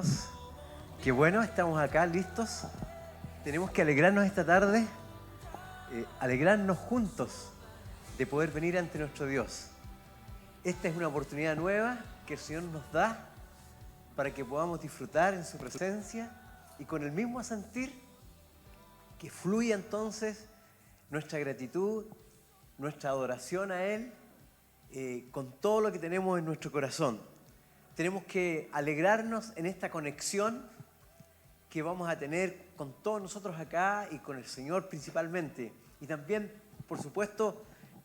hermanos. Qué bueno, estamos acá listos. Tenemos que alegrarnos esta tarde, alegrarnos juntos de poder venir ante nuestro Dios. Esta es una oportunidad nueva que el Señor nos da para que podamos disfrutar en su presencia y con el mismo sentir que fluya entonces nuestra gratitud, nuestra adoración a Él, con todo lo que tenemos en nuestro corazón. Tenemos que alegrarnos en esta conexión que vamos a tener con todos nosotros acá y con el Señor principalmente. Y también, por supuesto,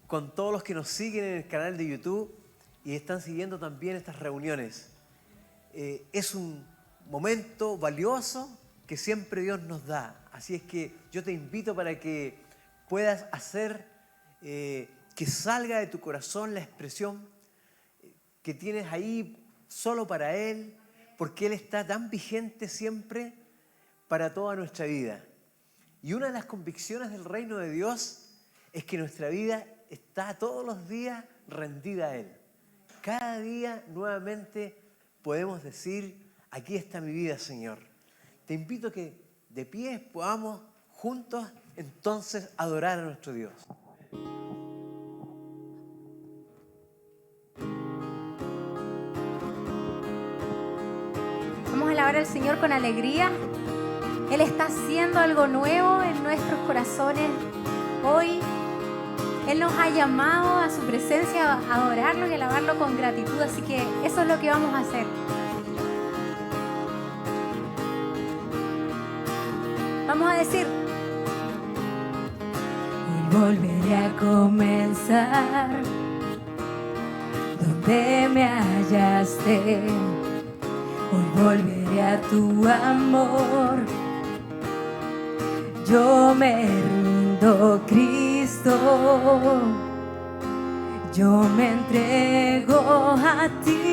con todos los que nos siguen en el canal de YouTube y están siguiendo también estas reuniones. Es un momento valioso que siempre Dios nos da. Así es que yo te invito para que puedas hacer que salga de tu corazón la expresión que tienes ahí solo para Él, porque Él está tan vigente siempre para toda nuestra vida. Y una de las convicciones del reino de Dios es que nuestra vida está todos los días rendida a Él. Cada día nuevamente podemos decir, aquí está mi vida, Señor. Te invito a que de pie podamos juntos entonces adorar a nuestro Dios. Vamos a alabar al Señor con alegría. Él está haciendo algo nuevo en nuestros corazones hoy. Él nos ha llamado a su presencia a adorarlo y a alabarlo con gratitud. Así que eso es lo que vamos a hacer. Vamos a decir: hoy volveré a comenzar donde me hallaste. Hoy volveré a tu amor. Yo me rindo, Cristo. Yo me entrego a ti.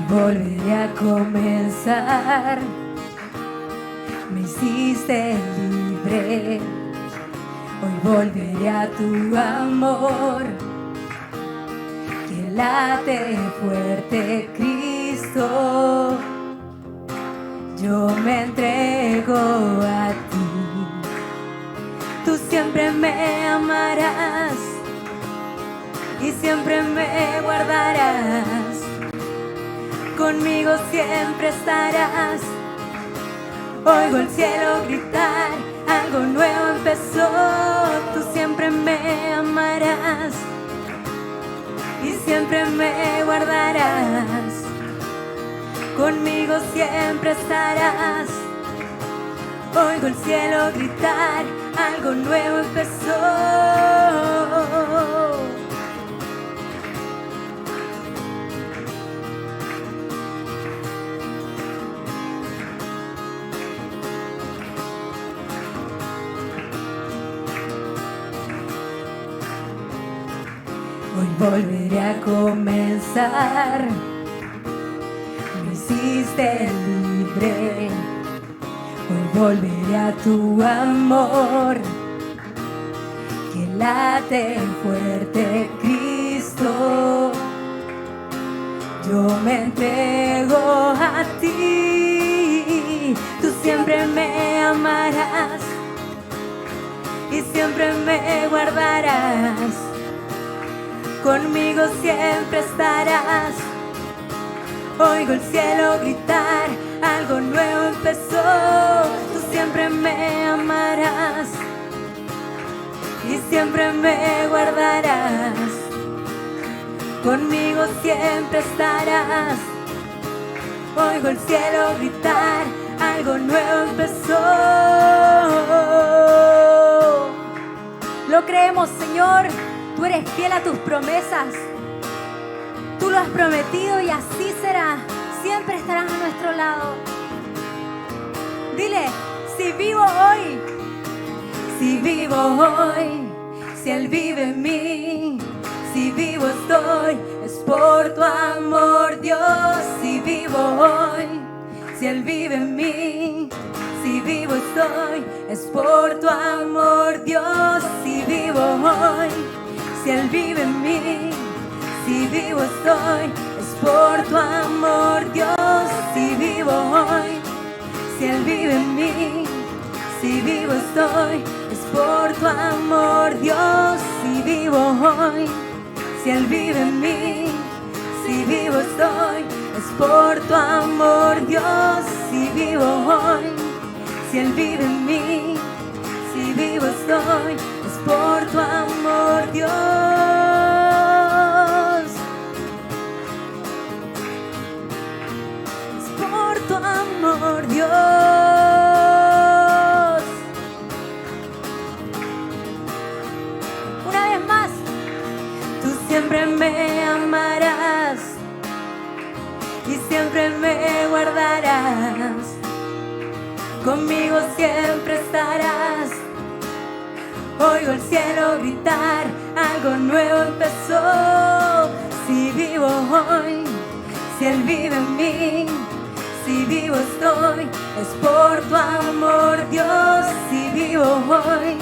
Volveré a comenzar, me hiciste libre. Hoy volveré a tu amor, que late fuerte, Cristo. Yo me entrego a ti, tú siempre me amarás y siempre me guardarás. Conmigo siempre estarás. Oigo el cielo gritar, algo nuevo empezó. Tú siempre me amarás y siempre me guardarás. Conmigo siempre estarás. Oigo el cielo gritar, algo nuevo empezó. Hoy volveré a comenzar, me hiciste libre. Hoy volveré a tu amor, que late fuerte, Cristo. Yo me entrego a ti, tú siempre me amarás y siempre me guardarás. Conmigo siempre estarás. Oigo el cielo gritar, algo nuevo empezó. Tú siempre me amarás y siempre me guardarás. Conmigo siempre estarás. Oigo el cielo gritar, algo nuevo empezó. lo creemos, Señor. Tú eres fiel a tus promesas. Tú lo has prometido y así será. Siempre estarás a nuestro lado. Dile, si vivo hoy, si Él vive en mí, si vivo estoy, es por tu amor, Dios, si vivo hoy, si Él vive en mí, si vivo estoy, es por tu amor, Dios, si vivo hoy, si Él vive en mí, si vivo estoy, es por tu amor, Dios, si vivo hoy, si Él vive en mí, si vivo estoy, es por tu amor, Dios, si vivo hoy, si Él vive en mí, si vivo estoy, es por tu amor, Dios, si vivo hoy, si Él vive en mí, si vivo estoy, es por tu amor, Dios. Es por tu amor, Dios. Una vez más. Tú siempre me amarás y siempre me guardarás. Conmigo siempre estarás. Oigo el cielo gritar, algo nuevo empezó. Si vivo hoy, si Él vive en mí, si vivo estoy, es por tu amor, Dios. Si vivo hoy,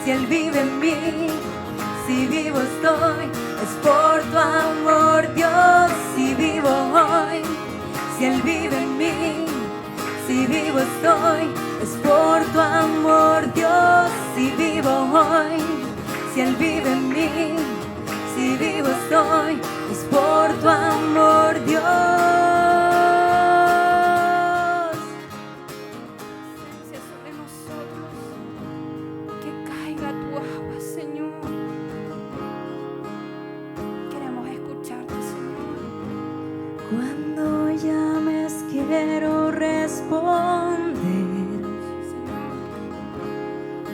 si Él vive en mí, si vivo estoy, es por tu amor, Dios. Si vivo hoy, si Él vive en mí, si vivo estoy, es por tu amor, Dios. Si vivo hoy, si Él vive en mí, si vivo estoy, es por tu amor, Dios. Presencia sobre nosotros, que caiga tu agua, Señor. Queremos escucharte, Señor. Cuando llames quiero responder,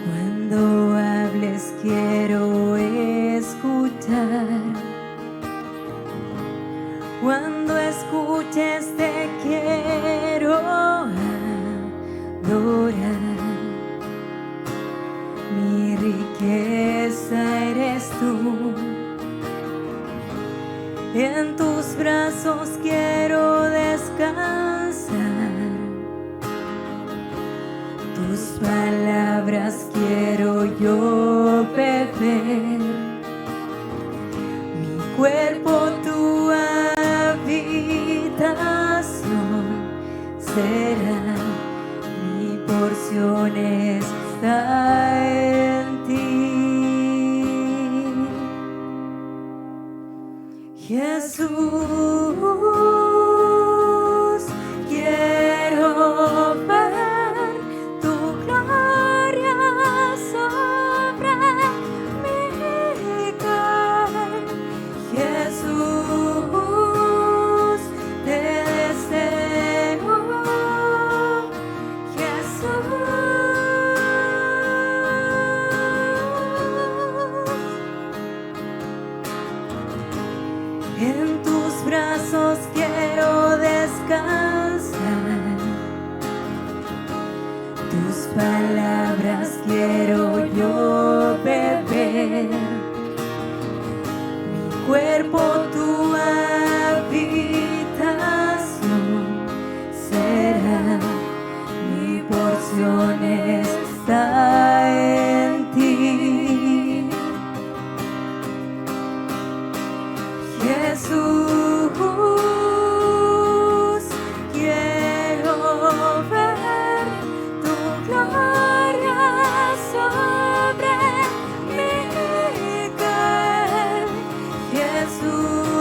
cuando hables quiero escuchar, cuando escuches te quiero adorar. Mi riqueza eres tú, en tus brazos quiero descansar, tus palabras quiero yo beber, mi cuerpo tu habitación será, mi porción está en ti. Jesús, quiero ver tu gloria sobre mi caer. Jesús, te deseo. Jesús, en tus brazos quiero descansar, tus palabras quiero yo beber, mi cuerpo tu habitación será, mi porción está en ti. Jesús, quiero ver tu gloria sobre mi caer. Jesús,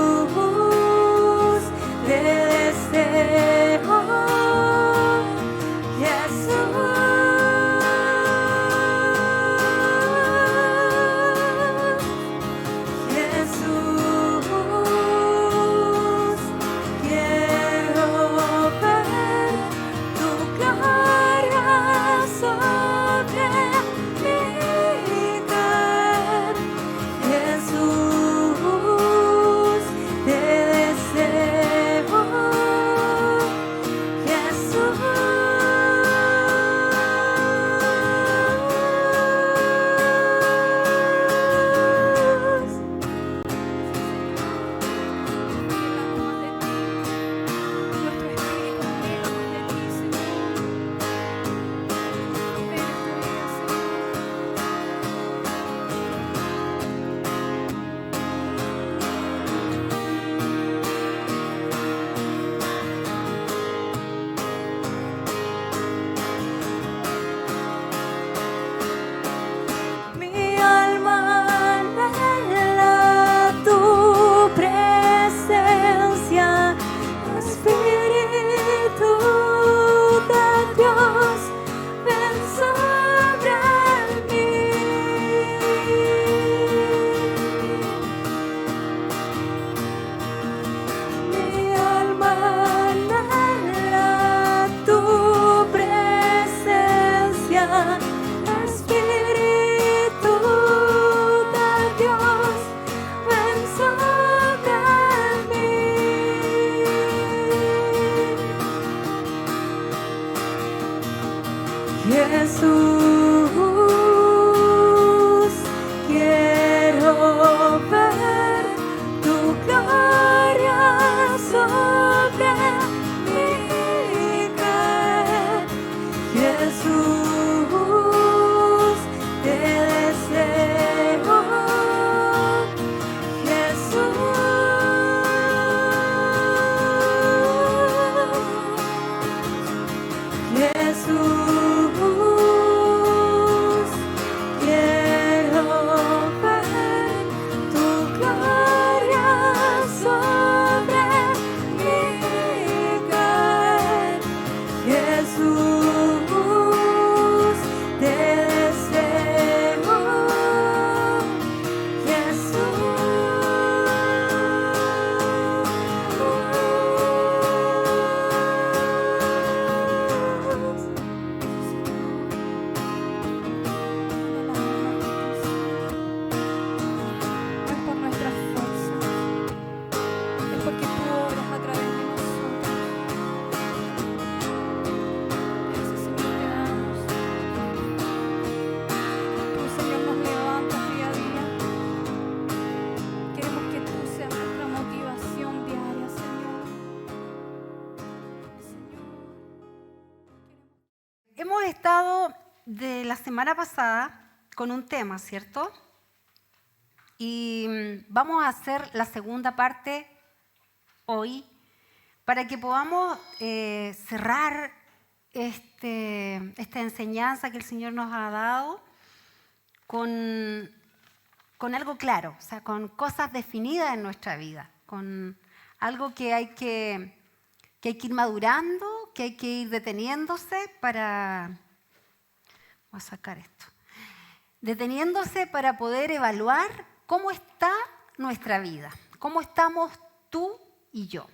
Jesús, quiero ver tu gloria sobre mí caer. Jesús, te deseo. Jesús, quiero ver tu gloria sobre mí caer. Jesús, te deseo. No es por nuestras fuerzas, es porque tú obras a través de nosotros. Gracias, Señor, te damos. Tú, Señor, nos levantas día a día. Queremos que tú seas nuestra motivación diaria, Señor. Hemos estado de la semana pasada con un tema, ¿cierto? Y vamos a hacer la segunda parte hoy para que podamos cerrar esta enseñanza que el Señor nos ha dado con algo claro, o sea, con cosas definidas en nuestra vida, con algo que hay que ir madurando, que hay que ir deteniéndose para... Voy a sacar esto. Deteniéndose para poder evaluar cómo está nuestra vida, cómo estamos tú y yo,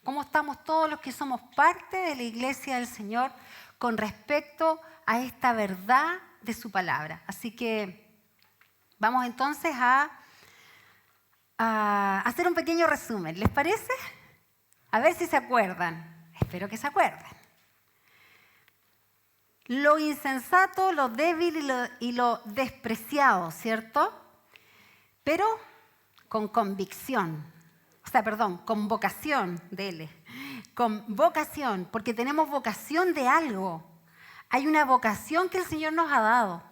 cómo estamos todos los que somos parte de la iglesia del Señor con respecto a esta verdad de su palabra. Así que vamos entonces a hacer un pequeño resumen. ¿Les parece? A ver si se acuerdan. Espero que se acuerden. Lo insensato, lo débil y lo despreciado, ¿cierto? Pero con convicción. O sea, perdón, con vocación, dele. Con vocación, porque tenemos vocación de algo. Hay una vocación que el Señor nos ha dado.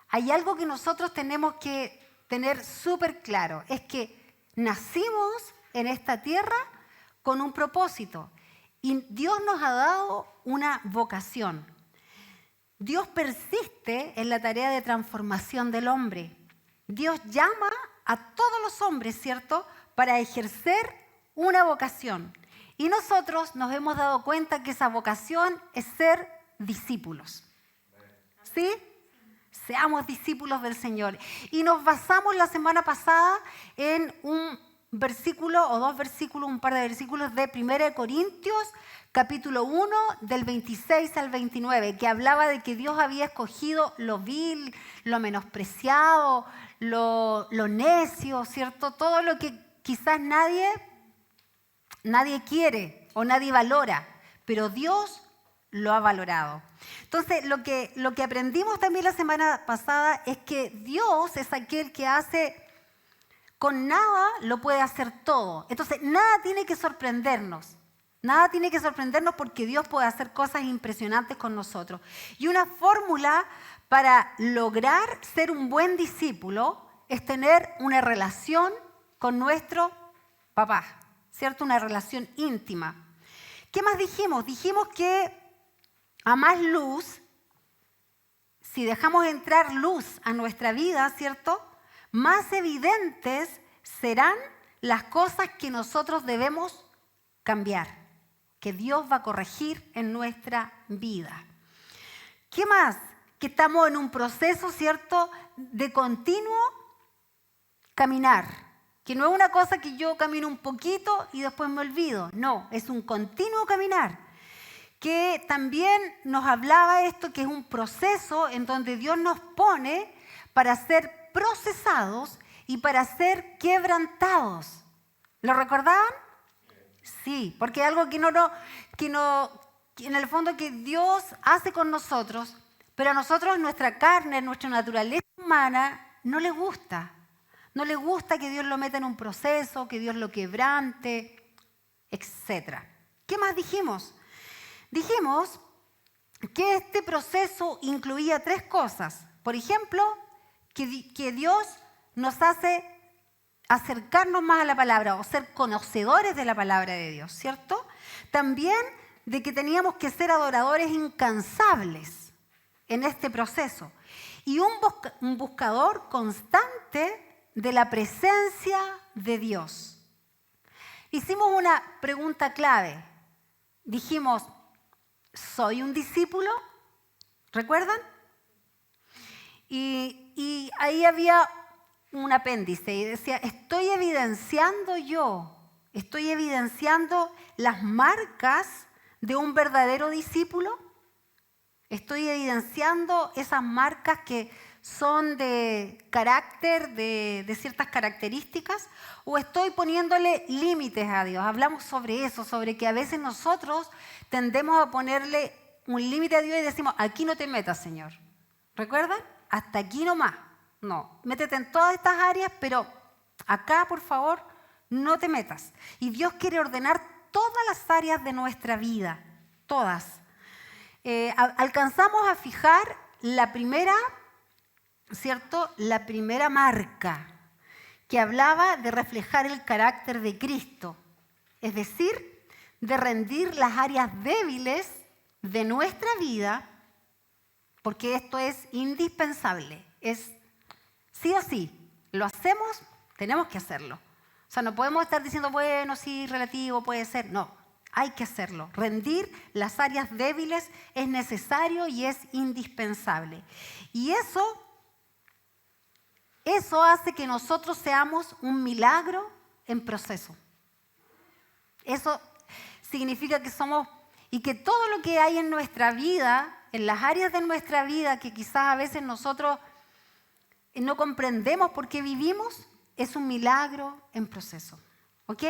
Hay algo que nosotros tenemos que tener súper claro. Es que nacimos en esta tierra con un propósito. Y Dios nos ha dado una vocación. Dios persiste en la tarea de transformación del hombre. Dios llama a todos los hombres, ¿cierto?, para ejercer una vocación. Y nosotros nos hemos dado cuenta que esa vocación es ser discípulos. ¿Sí? Seamos discípulos del Señor. Y nos basamos la semana pasada en un versículo o dos versículos, un par de versículos de 1 Corintios, capítulo 1, del 26 al 29, que hablaba de que Dios había escogido lo vil, lo menospreciado, lo necio, ¿cierto? Todo lo que quizás nadie quiere o nadie valora, pero Dios lo ha valorado. Entonces, lo que aprendimos también la semana pasada es que Dios es aquel que hace... Con nada lo puede hacer todo. Entonces, nada tiene que sorprendernos. Nada tiene que sorprendernos porque Dios puede hacer cosas impresionantes con nosotros. Y una fórmula para lograr ser un buen discípulo es tener una relación con nuestro papá, ¿cierto? Una relación íntima. ¿Qué más dijimos? Dijimos que a más luz, si dejamos entrar luz a nuestra vida, ¿cierto?, más evidentes serán las cosas que nosotros debemos cambiar, que Dios va a corregir en nuestra vida. ¿Qué más? Que estamos en un proceso, ¿cierto?, de continuo caminar, que no es una cosa que yo camino un poquito y después me olvido, no, es un continuo caminar. Que también nos hablaba esto, que es un proceso en donde Dios nos pone para ser procesados y para ser quebrantados. ¿Lo recordaban? Sí, porque es algo que en el fondo que Dios hace con nosotros, pero a nosotros nuestra carne, nuestra naturaleza humana no le gusta. No le gusta que Dios lo meta en un proceso, que Dios lo quebrante, etc. ¿Qué más dijimos? Dijimos que este proceso incluía 3 cosas. Por ejemplo, que Dios nos hace acercarnos más a la palabra o ser conocedores de la palabra de Dios, ¿cierto? También de que teníamos que ser adoradores incansables en este proceso y un buscador constante de la presencia de Dios. Hicimos una pregunta clave. Dijimos, ¿soy un discípulo? ¿Recuerdan? Y ahí había un apéndice y decía, estoy evidenciando las marcas de un verdadero discípulo. Estoy evidenciando esas marcas que son de carácter, de ciertas características, o estoy poniéndole límites a Dios. Hablamos sobre eso, sobre que a veces nosotros tendemos a ponerle un límite a Dios y decimos, aquí no te metas, Señor. ¿Recuerdan? Hasta aquí nomás. No, métete en todas estas áreas, pero acá, por favor, no te metas. Y Dios quiere ordenar todas las áreas de nuestra vida, todas. Alcanzamos a fijar la primera, ¿cierto? La primera marca que hablaba de reflejar el carácter de Cristo, es decir, de rendir las áreas débiles de nuestra vida, porque esto es indispensable, es sí o sí, lo hacemos, tenemos que hacerlo. O sea, no podemos estar diciendo, bueno, sí, relativo, puede ser. No, hay que hacerlo. Rendir las áreas débiles es necesario y es indispensable. Y eso hace que nosotros seamos un milagro en proceso. Eso significa que somos, y que todo lo que hay en nuestra vida, en las áreas de nuestra vida que quizás a veces nosotros no comprendemos por qué vivimos, es un milagro en proceso. ¿Ok?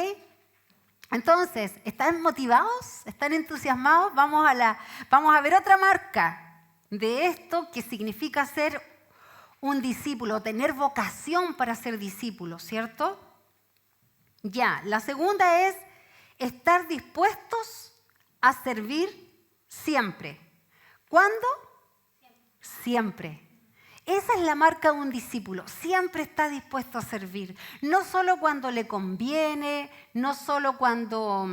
Entonces, ¿están motivados? ¿Están entusiasmados? Vamos a ver otra marca de esto que significa ser un discípulo, tener vocación para ser discípulo, ¿cierto? Ya, la segunda es estar dispuestos a servir siempre. ¿Cuándo? Siempre. Esa es la marca de un discípulo. Siempre está dispuesto a servir. No solo cuando le conviene, no solo cuando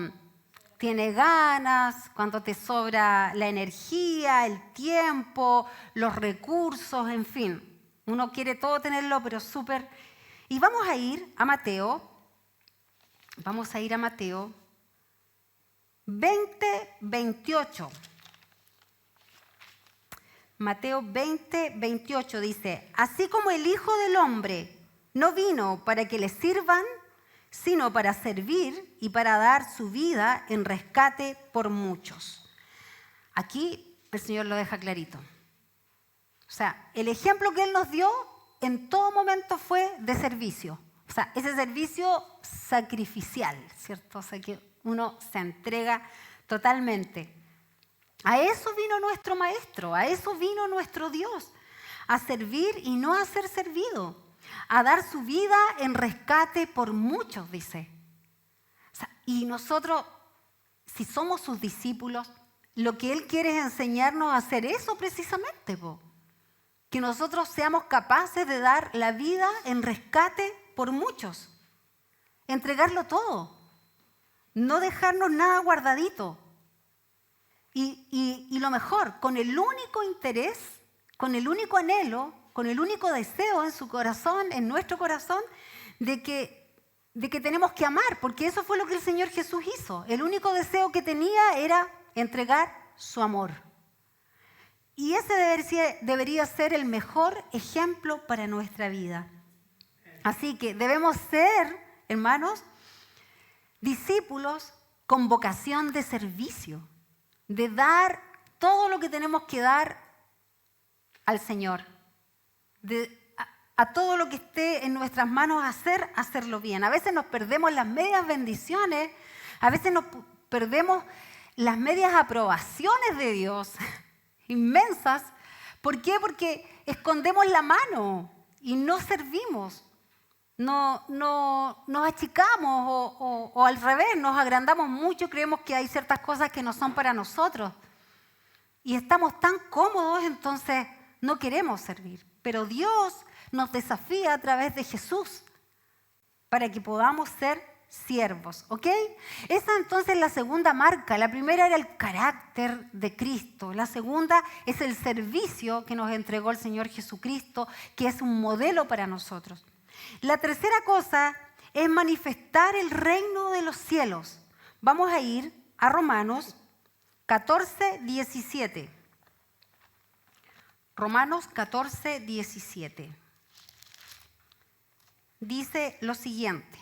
tiene ganas, cuando te sobra la energía, el tiempo, los recursos, en fin. Uno quiere todo tenerlo, pero súper. Y vamos a ir a Mateo 20:28. Mateo 20:28 dice, así como el Hijo del Hombre no vino para que le sirvan, sino para servir y para dar su vida en rescate por muchos. Aquí el Señor lo deja clarito. O sea, el ejemplo que Él nos dio en todo momento fue de servicio. O sea, ese servicio sacrificial, ¿cierto? O sea, que uno se entrega totalmente. A eso vino nuestro Maestro, a eso vino nuestro Dios, a servir y no a ser servido, a dar su vida en rescate por muchos, dice. O sea, y nosotros, si somos sus discípulos, lo que Él quiere es enseñarnos a hacer eso precisamente, que nosotros seamos capaces de dar la vida en rescate por muchos, entregarlo todo, no dejarnos nada guardadito. Y lo mejor, con el único interés, con el único anhelo, con el único deseo en su corazón, en nuestro corazón, de que tenemos que amar, porque eso fue lo que el Señor Jesús hizo. El único deseo que tenía era entregar su amor. Y ese debería ser el mejor ejemplo para nuestra vida. Así que debemos ser, hermanos, discípulos con vocación de servicio, de dar todo lo que tenemos que dar al Señor, a todo lo que esté en nuestras manos hacerlo bien. A veces nos perdemos las medias bendiciones, a veces nos perdemos las medias aprobaciones de Dios, inmensas. ¿Por qué? Porque escondemos la mano y no servimos. No nos achicamos o al revés, nos agrandamos mucho, creemos que hay ciertas cosas que no son para nosotros. Y estamos tan cómodos, entonces no queremos servir. Pero Dios nos desafía a través de Jesús para que podamos ser siervos, ¿ok? Esa entonces es la segunda marca. La primera era el carácter de Cristo. La segunda es el servicio que nos entregó el Señor Jesucristo, que es un modelo para nosotros. La tercera cosa es manifestar el reino de los cielos. Vamos a ir a Romanos 14, 17. Romanos 14, 17. Dice lo siguiente: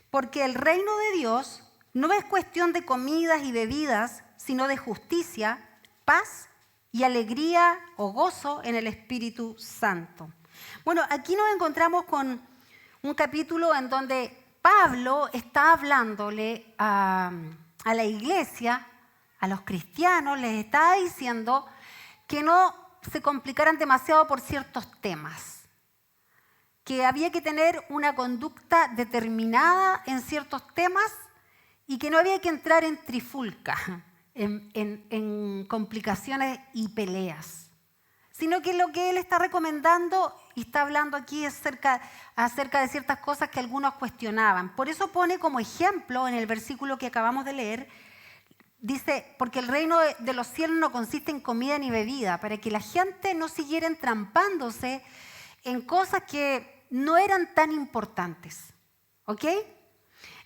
porque el reino de Dios no es cuestión de comidas y bebidas, sino de justicia, paz y alegría o gozo en el Espíritu Santo. Bueno, aquí nos encontramos con un capítulo en donde Pablo está hablándole a la iglesia, a los cristianos, les está diciendo que no se complicaran demasiado por ciertos temas, que había que tener una conducta determinada en ciertos temas y que no había que entrar en trifulca, en complicaciones y peleas, sino que lo que él está recomendando y está hablando aquí es acerca de ciertas cosas que algunos cuestionaban. Por eso pone como ejemplo en el versículo que acabamos de leer, dice, porque el reino de los cielos no consiste en comida ni bebida, para que la gente no siguiera entrampándose en cosas que no eran tan importantes. ¿Ok?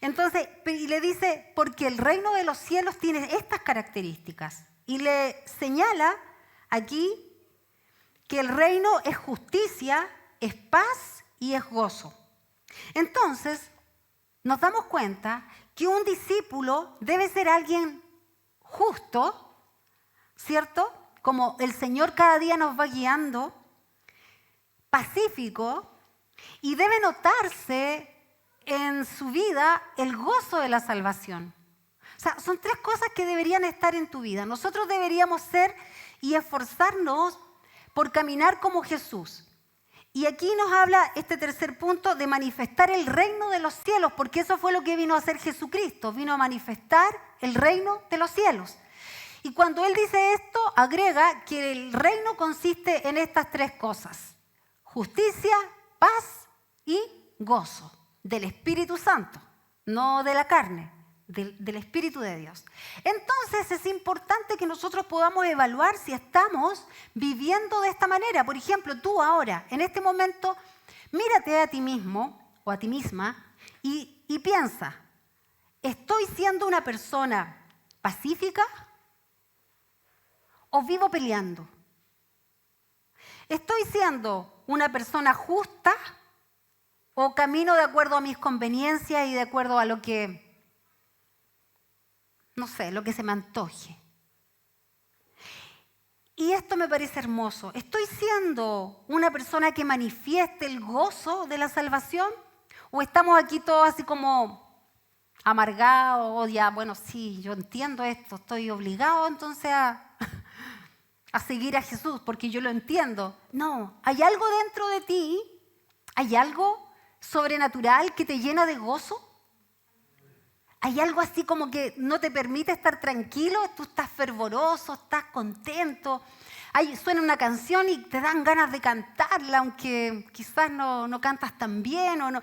Entonces, y le dice, porque el reino de los cielos tiene estas características. Y le señala aquí que el reino es justicia, es paz y es gozo. Entonces, nos damos cuenta que un discípulo debe ser alguien justo, ¿cierto? Como el Señor cada día nos va guiando, pacífico, y debe notarse en su vida el gozo de la salvación. O sea, son tres cosas que deberían estar en tu vida. Nosotros deberíamos ser y esforzarnos por caminar como Jesús. Y aquí nos habla este tercer punto de manifestar el reino de los cielos, porque eso fue lo que vino a hacer Jesucristo, vino a manifestar el reino de los cielos. Y cuando Él dice esto, agrega que el reino consiste en estas tres cosas: justicia, paz y gozo del Espíritu Santo, no de la carne, del Espíritu de Dios. Entonces es importante que nosotros podamos evaluar si estamos viviendo de esta manera. Por ejemplo, tú ahora, en este momento, mírate a ti mismo o a ti misma y piensa, ¿estoy siendo una persona pacífica o vivo peleando? ¿Estoy siendo una persona justa o camino de acuerdo a mis conveniencias y de acuerdo a lo que, no sé, lo que se me antoje? Y esto me parece hermoso. ¿Estoy siendo una persona que manifieste el gozo de la salvación? ¿O estamos aquí todos así como amargados? O ya, bueno, sí, yo entiendo esto, estoy obligado entonces a seguir a Jesús porque yo lo entiendo. No, hay algo dentro de ti, hay algo sobrenatural que te llena de gozo. Hay algo así como que no te permite estar tranquilo, tú estás fervoroso, estás contento. Suena una canción y te dan ganas de cantarla, aunque quizás no cantas tan bien o no.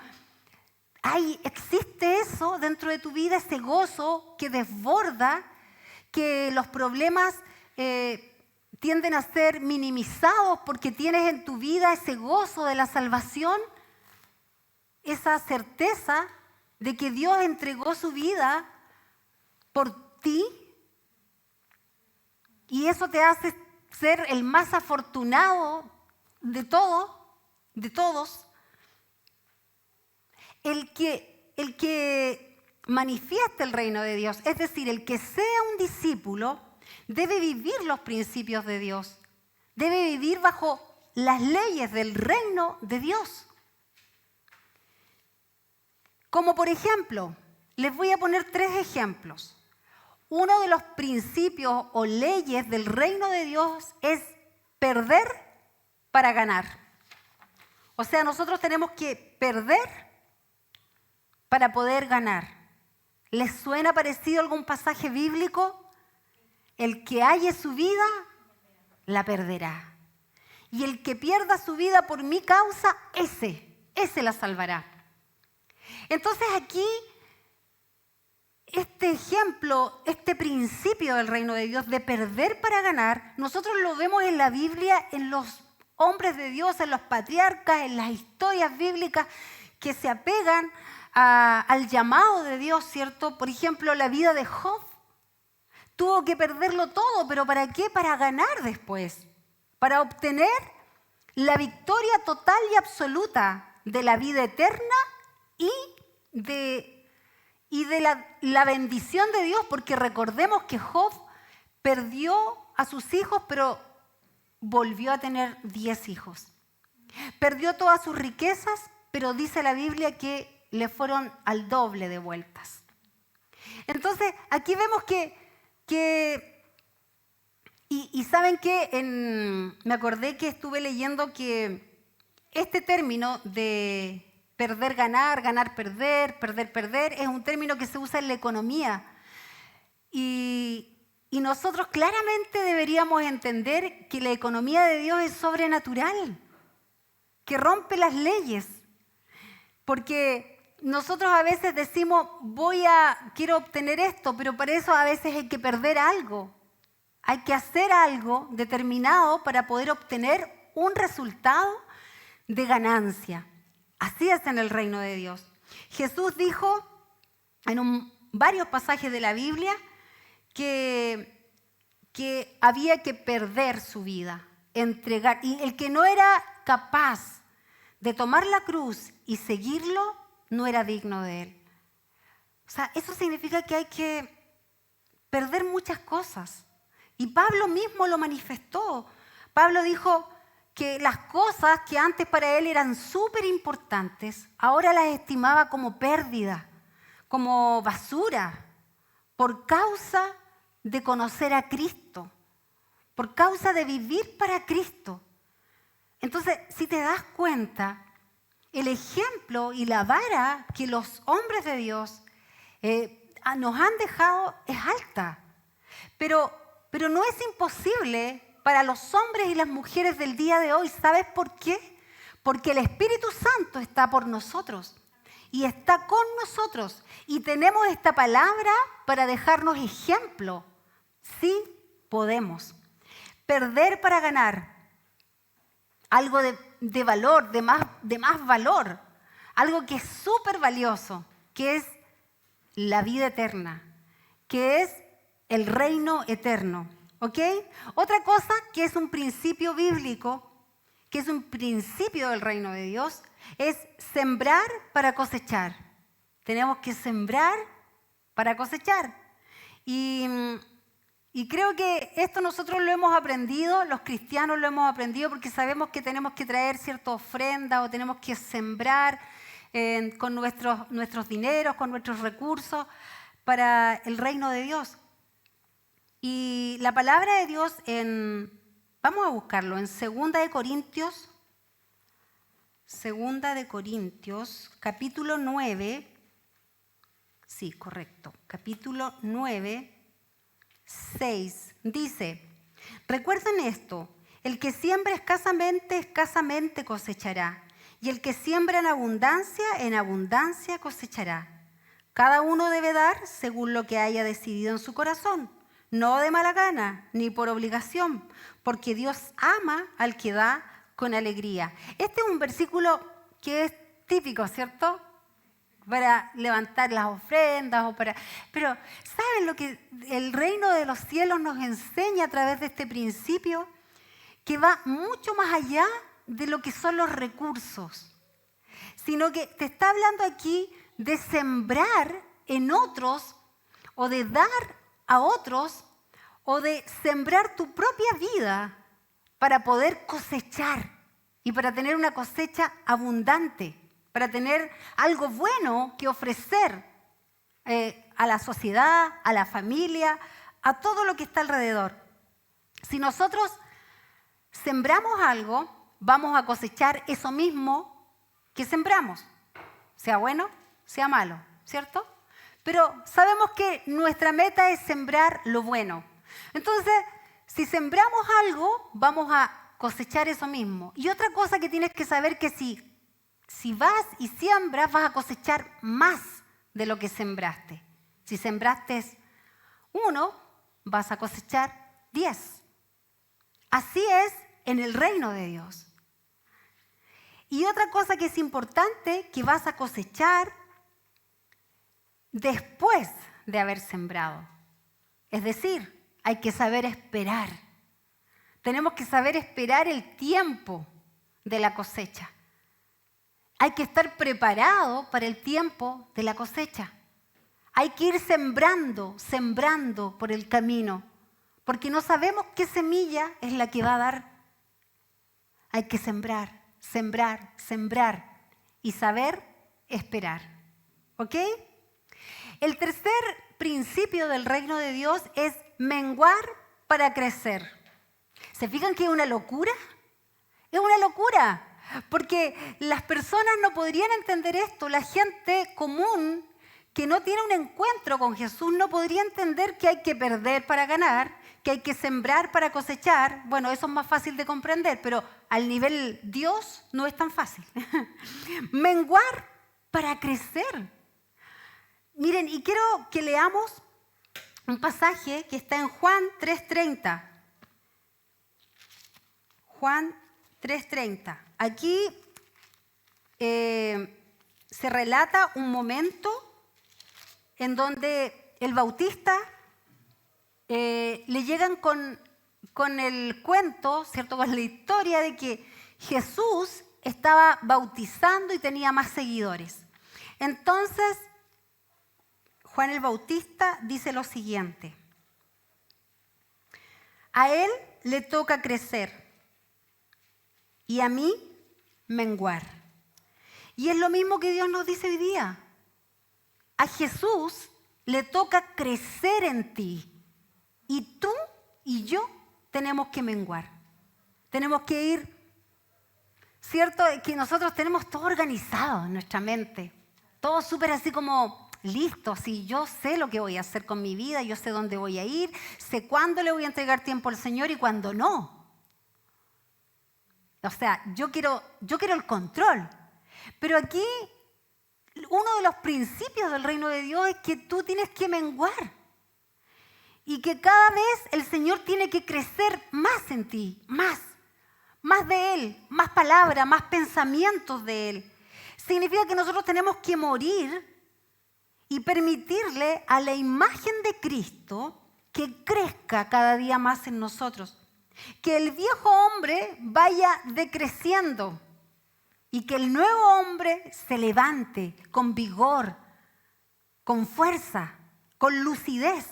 Existe eso dentro de tu vida, ese gozo que desborda, que los problemas tienden a ser minimizados porque tienes en tu vida ese gozo de la salvación, esa certeza de que Dios entregó su vida por ti, y eso te hace ser el más afortunado de todos. El que manifieste el reino de Dios, es decir, el que sea un discípulo, debe vivir los principios de Dios, debe vivir bajo las leyes del reino de Dios. Como por ejemplo, les voy a poner 3 ejemplos. uno de los principios o leyes del reino de Dios es perder para ganar. O sea, nosotros tenemos que perder para poder ganar. ¿Les suena parecido algún pasaje bíblico? El que halle su vida, la perderá. Y el que pierda su vida por mi causa, ese la salvará. Entonces aquí, este ejemplo, este principio del reino de Dios de perder para ganar, nosotros lo vemos en la Biblia, en los hombres de Dios, en los patriarcas, en las historias bíblicas que se apegan al llamado de Dios, ¿cierto? Por ejemplo, la vida de Job. Tuvo que perderlo todo, pero ¿para qué? Para ganar después. Para obtener la victoria total y absoluta de la vida eterna y de la bendición de Dios, porque recordemos que Job perdió a sus hijos, pero volvió a tener 10 hijos. Perdió todas sus riquezas, pero dice la Biblia que le fueron al doble de vueltas. Entonces, aquí vemos y ¿saben qué? Me acordé que estuve leyendo que este término de perder, ganar, ganar, perder, perder, perder, es un término que se usa en la economía. Y nosotros claramente deberíamos entender que la economía de Dios es sobrenatural, que rompe las leyes. Porque nosotros a veces decimos, quiero obtener esto, pero para eso a veces hay que perder algo. Hay que hacer algo determinado para poder obtener un resultado de ganancia. Así es en el reino de Dios. Jesús dijo en varios pasajes de la Biblia que había que perder su vida, entregar. Y el que no era capaz de tomar la cruz y seguirlo, no era digno de él. O sea, eso significa que hay que perder muchas cosas. Y Pablo mismo lo manifestó. Pablo dijo que las cosas que antes para él eran súper importantes, ahora las estimaba como pérdida, como basura, por causa de conocer a Cristo, por causa de vivir para Cristo. Entonces, si te das cuenta, el ejemplo y la vara que los hombres de Dios nos han dejado es alta. Pero no es imposible para los hombres y las mujeres del día de hoy. ¿Sabes por qué? Porque el Espíritu Santo está por nosotros y está con nosotros. Y tenemos esta palabra para dejarnos ejemplo. Sí podemos. Perder para ganar. Algo de valor, de más valor. Algo que es súper valioso, que es la vida eterna, que es el reino eterno. ¿Ok? Otra cosa que es un principio bíblico, que es un principio del reino de Dios, es sembrar para cosechar. Tenemos que sembrar para cosechar. Y creo que esto nosotros lo hemos aprendido, los cristianos lo hemos aprendido porque sabemos que tenemos que traer cierta ofrenda o tenemos que sembrar con nuestros dineros, con nuestros recursos para el reino de Dios. Y la palabra de Dios vamos a buscarlo, en 2 de Corintios, capítulo 9, sí, correcto, capítulo 9, 6, dice, recuerden esto, el que siembra escasamente cosechará, y el que siembra en abundancia cosechará. Cada uno debe dar según lo que haya decidido en su corazón, no de mala gana, ni por obligación, porque Dios ama al que da con alegría. Este es un versículo que es típico, ¿cierto? Para levantar las ofrendas pero ¿saben lo que el reino de los cielos nos enseña a través de este principio? Que va mucho más allá de lo que son los recursos, sino que te está hablando aquí de sembrar en otros o de dar a otros o de sembrar tu propia vida para poder cosechar y para tener una cosecha abundante, para tener algo bueno que ofrecer a la sociedad, a la familia, a todo lo que está alrededor. Si nosotros sembramos algo, vamos a cosechar eso mismo que sembramos, sea bueno, sea malo, ¿cierto? Pero sabemos que nuestra meta es sembrar lo bueno. Entonces, si sembramos algo, vamos a cosechar eso mismo. Y otra cosa que tienes que saber que si vas y siembras, vas a cosechar más de lo que sembraste. Si sembraste 1, vas a cosechar 10. Así es en el reino de Dios. Y otra cosa que es importante, que vas a cosechar después de haber sembrado. Es decir, hay que saber esperar. Tenemos que saber esperar el tiempo de la cosecha. Hay que estar preparado para el tiempo de la cosecha. Hay que ir sembrando por el camino, porque no sabemos qué semilla es la que va a dar. Hay que sembrar y saber esperar. ¿Ok? El tercer principio del reino de Dios es menguar para crecer. ¿Se fijan que es una locura? Es una locura, porque las personas no podrían entender esto. La gente común que no tiene un encuentro con Jesús no podría entender que hay que perder para ganar, que hay que sembrar para cosechar. Bueno, eso es más fácil de comprender, pero al nivel Dios no es tan fácil. Menguar para crecer. Miren, y quiero que leamos un pasaje que está en Juan 3:30. Juan 3:30. Aquí se relata un momento en donde el Bautista le llegan con el cuento, ¿cierto? Con la historia de que Jesús estaba bautizando y tenía más seguidores. Entonces, Juan el Bautista dice lo siguiente: a él le toca crecer y a mí menguar. Y es lo mismo que Dios nos dice hoy día. A Jesús le toca crecer en ti y tú y yo tenemos que menguar. Tenemos que ir, ¿cierto? Que nosotros tenemos todo organizado en nuestra mente, todo súper así como listo, así yo sé lo que voy a hacer con mi vida, yo sé dónde voy a ir, sé cuándo le voy a entregar tiempo al Señor y cuándo no. O sea, yo quiero el control. Pero aquí uno de los principios del reino de Dios es que tú tienes que menguar. Y que cada vez el Señor tiene que crecer más en ti, más de Él, más palabras, más pensamientos de Él. Significa que nosotros tenemos que morir y permitirle a la imagen de Cristo que crezca cada día más en nosotros. Que el viejo hombre vaya decreciendo y que el nuevo hombre se levante con vigor, con fuerza, con lucidez.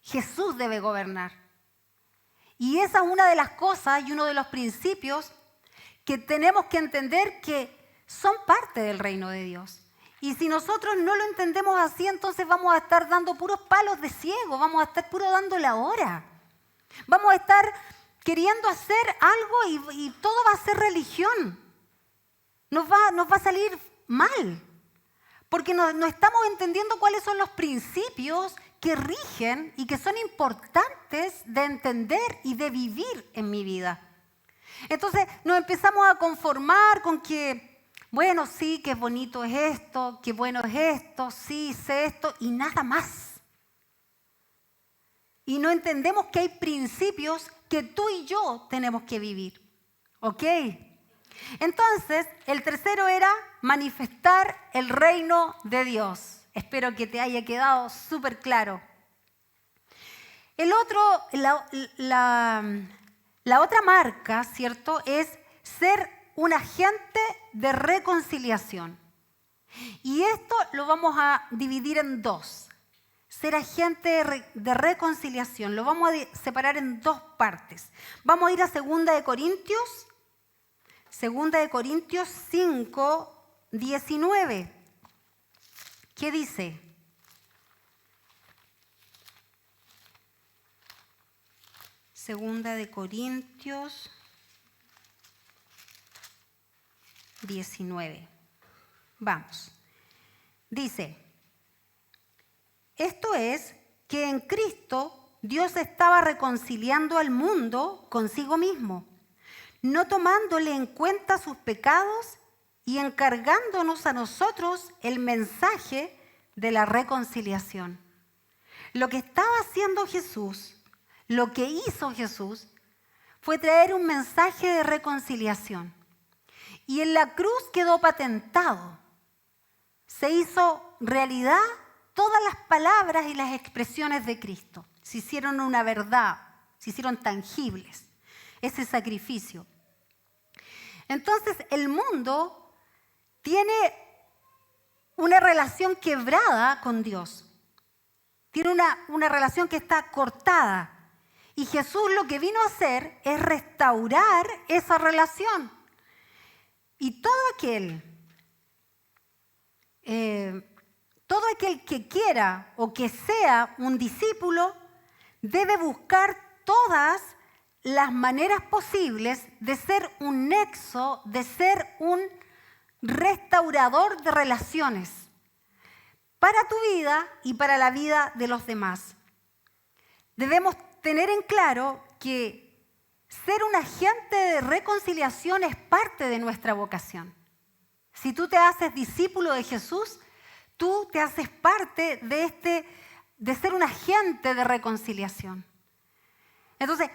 Jesús debe gobernar. Y esa es una de las cosas y uno de los principios que tenemos que entender que son parte del reino de Dios. Y si nosotros no lo entendemos así, entonces vamos a estar dando puros palos de ciego, vamos a estar puro dando la hora. Vamos a estar queriendo hacer algo y todo va a ser religión. Nos va a salir mal, porque no estamos entendiendo cuáles son los principios que rigen y que son importantes de entender y de vivir en mi vida. Entonces nos empezamos a conformar con que, bueno, sí, qué bonito es esto, qué bueno es esto, sí, sé esto y nada más. Y no entendemos que hay principios que tú y yo tenemos que vivir. ¿Ok? Entonces, el tercero era manifestar el reino de Dios. Espero que te haya quedado súper claro. El otro, la otra marca, ¿cierto? Es ser un agente de reconciliación. Y esto lo vamos a dividir en dos. Ser agente de reconciliación. Lo vamos a separar en dos partes. Vamos a ir a 2 de Corintios 5, 19. ¿Qué dice? Segunda de Corintios 19. Vamos. Dice, esto es que en Cristo Dios estaba reconciliando al mundo consigo mismo, no tomándole en cuenta sus pecados y encargándonos a nosotros el mensaje de la reconciliación. Lo que estaba haciendo Jesús, lo que hizo Jesús, fue traer un mensaje de reconciliación. Y en la cruz quedó patentado. Se hizo realidad todas las palabras y las expresiones de Cristo. Se hicieron una verdad, se hicieron tangibles. Ese sacrificio. Entonces el mundo tiene una relación quebrada con Dios. Tiene una relación que está cortada. Y Jesús lo que vino a hacer es restaurar esa relación. Y todo aquel que quiera o que sea un discípulo debe buscar todas las maneras posibles de ser un nexo, de ser un restaurador de relaciones para tu vida y para la vida de los demás. Debemos tener en claro que ser un agente de reconciliación es parte de nuestra vocación. Si tú te haces discípulo de Jesús, tú te haces parte de ser un agente de reconciliación. Entonces,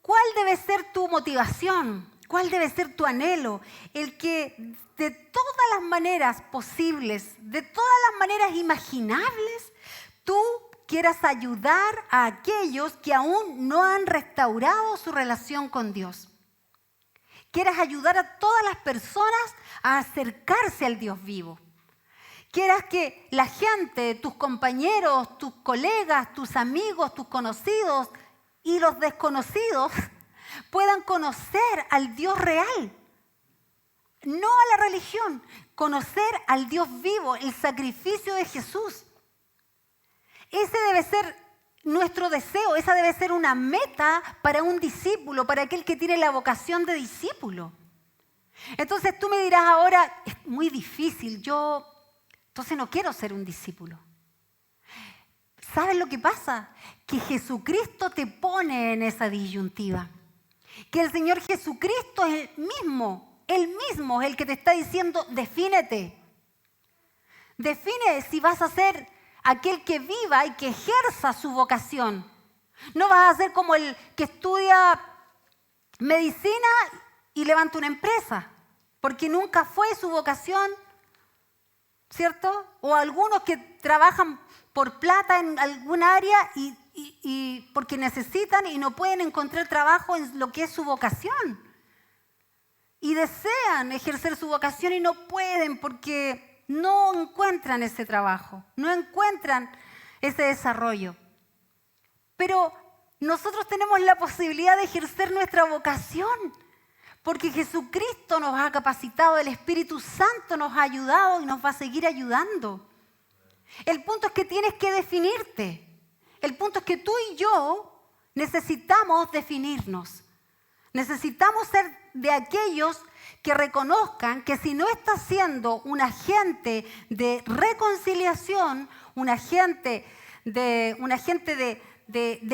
¿cuál debe ser tu motivación? ¿Cuál debe ser tu anhelo? El que de todas las maneras posibles, de todas las maneras imaginables, tú quieras ayudar a aquellos que aún no han restaurado su relación con Dios. Quieras ayudar a todas las personas a acercarse al Dios vivo. Quieras que la gente, tus compañeros, tus colegas, tus amigos, tus conocidos y los desconocidos puedan conocer al Dios real. No a la religión, conocer al Dios vivo, el sacrificio de Jesús. Ese debe ser nuestro deseo, esa debe ser una meta para un discípulo, para aquel que tiene la vocación de discípulo. Entonces tú me dirás ahora, es muy difícil, entonces no quiero ser un discípulo. ¿Sabes lo que pasa? Que Jesucristo te pone en esa disyuntiva. Que el Señor Jesucristo es Él mismo es el que te está diciendo, defínete. Define si vas a ser aquel que viva y que ejerza su vocación. No vas a ser como el que estudia medicina y levanta una empresa, porque nunca fue su vocación, ¿cierto? O algunos que trabajan por plata en algún área y porque necesitan y no pueden encontrar trabajo en lo que es su vocación. Y desean ejercer su vocación y no pueden porque no encuentran ese trabajo, no encuentran ese desarrollo. Pero nosotros tenemos la posibilidad de ejercer nuestra vocación porque Jesucristo nos ha capacitado, el Espíritu Santo nos ha ayudado y nos va a seguir ayudando. El punto es que tienes que definirte. El punto es que tú y yo necesitamos definirnos. Necesitamos ser de aquellos que reconozcan que si no estás siendo un agente de reconciliación, un agente de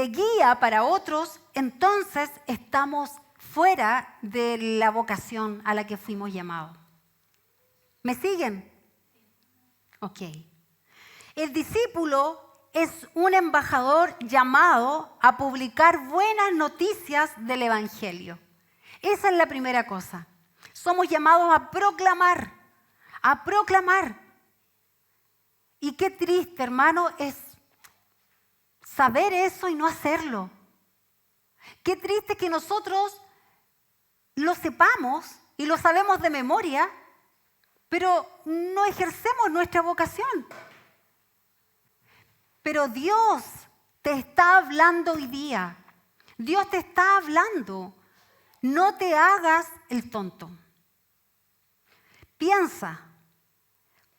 guía para otros, entonces estamos fuera de la vocación a la que fuimos llamados. ¿Me siguen? Ok. El discípulo es un embajador llamado a publicar buenas noticias del Evangelio. Esa es la primera cosa. Somos llamados a proclamar, a proclamar. Y qué triste, hermano, es saber eso y no hacerlo. Qué triste que nosotros lo sepamos y lo sabemos de memoria, pero no ejercemos nuestra vocación. Pero Dios te está hablando hoy día. Dios te está hablando. No te hagas el tonto. Piensa,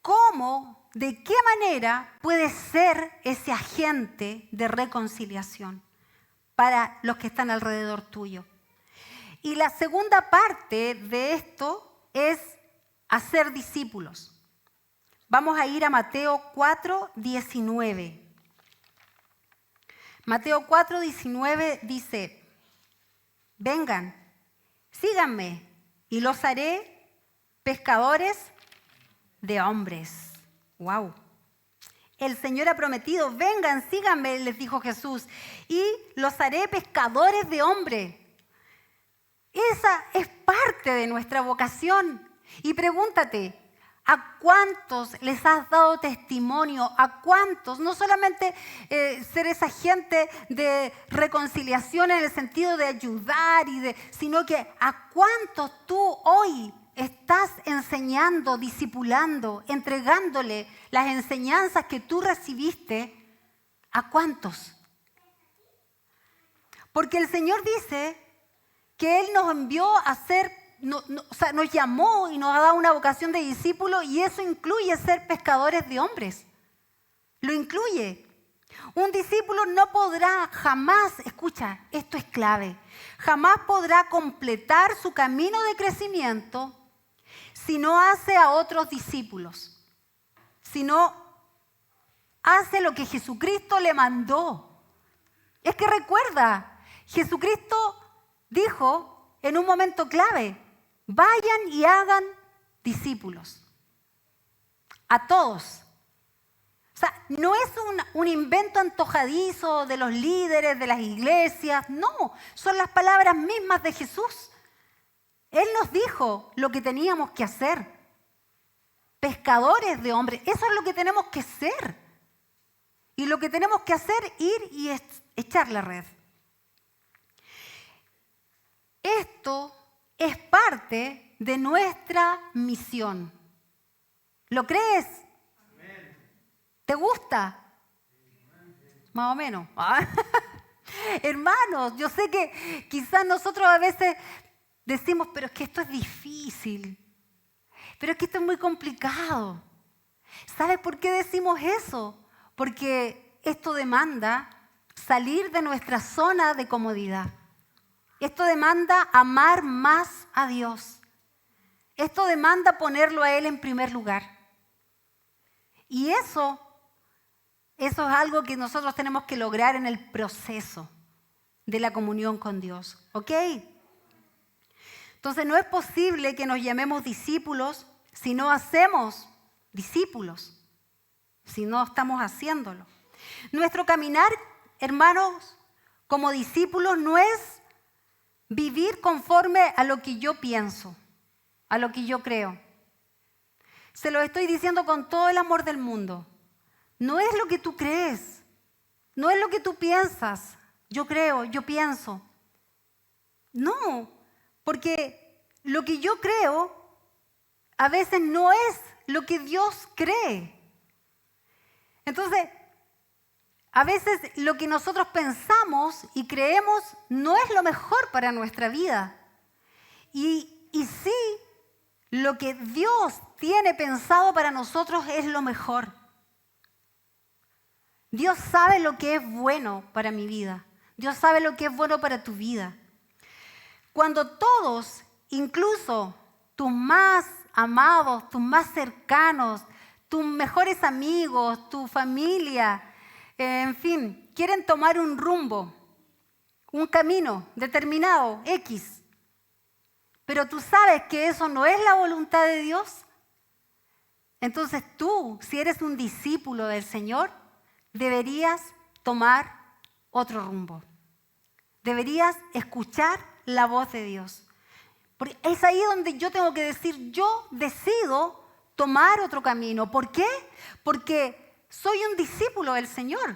¿cómo de qué manera puedes ser ese agente de reconciliación para los que están alrededor tuyo. Y la segunda parte de esto es hacer discípulos. Vamos a ir a Mateo 4:19. Mateo 4:19 dice, vengan, síganme y los haré pescadores de hombres. ¡Wow! El Señor ha prometido, vengan, síganme, les dijo Jesús, y los haré pescadores de hombres. Esa es parte de nuestra vocación. Y pregúntate, ¿a cuántos les has dado testimonio? ¿A cuántos? No solamente ser esa gente de reconciliación en el sentido de ayudar, sino que ¿a cuántos tú hoy estás enseñando, discipulando, entregándole las enseñanzas que tú recibiste? ¿A cuántos? Porque el Señor dice que Él nos envió a ser, nos llamó y nos ha dado una vocación de discípulo, y eso incluye ser pescadores de hombres. Lo incluye. Un discípulo no podrá jamás, escucha, esto es clave, jamás podrá completar su camino de crecimiento si no hace a otros discípulos, si no hace lo que Jesucristo le mandó. Es que recuerda, Jesucristo dijo en un momento clave, vayan y hagan discípulos. A todos. O sea, no es un invento antojadizo de los líderes, de las iglesias. No, son las palabras mismas de Jesús. Él nos dijo lo que teníamos que hacer. Pescadores de hombres. Eso es lo que tenemos que ser. Y lo que tenemos que hacer, ir y echar la red. Esto es parte de nuestra misión. ¿Lo crees? Amén. ¿Te gusta? Más o menos. Hermanos, yo sé que quizás nosotros a veces decimos, pero es que esto es difícil. Pero es que esto es muy complicado. ¿Sabes por qué decimos eso? Porque esto demanda salir de nuestra zona de comodidad. Esto demanda amar más a Dios. Esto demanda ponerlo a Él en primer lugar. Y eso es algo que nosotros tenemos que lograr en el proceso de la comunión con Dios. ¿Ok? Entonces no es posible que nos llamemos discípulos si no hacemos discípulos, si no estamos haciéndolo. Nuestro caminar, hermanos, como discípulos no es vivir conforme a lo que yo pienso, a lo que yo creo. Se lo estoy diciendo con todo el amor del mundo. No es lo que tú crees, no es lo que tú piensas. Yo creo, yo pienso. No, porque lo que yo creo a veces no es lo que Dios cree. Entonces, a veces lo que nosotros pensamos y creemos no es lo mejor para nuestra vida. Y sí, lo que Dios tiene pensado para nosotros es lo mejor. Dios sabe lo que es bueno para mi vida. Dios sabe lo que es bueno para tu vida. Cuando todos, incluso tus más amados, tus más cercanos, tus mejores amigos, tu familia, en fin, quieren tomar un rumbo, un camino determinado, X. Pero tú sabes que eso no es la voluntad de Dios. Entonces tú, si eres un discípulo del Señor, deberías tomar otro rumbo. Deberías escuchar la voz de Dios. Porque es ahí donde yo tengo que decir, yo decido tomar otro camino. ¿Por qué? Porque soy un discípulo del Señor.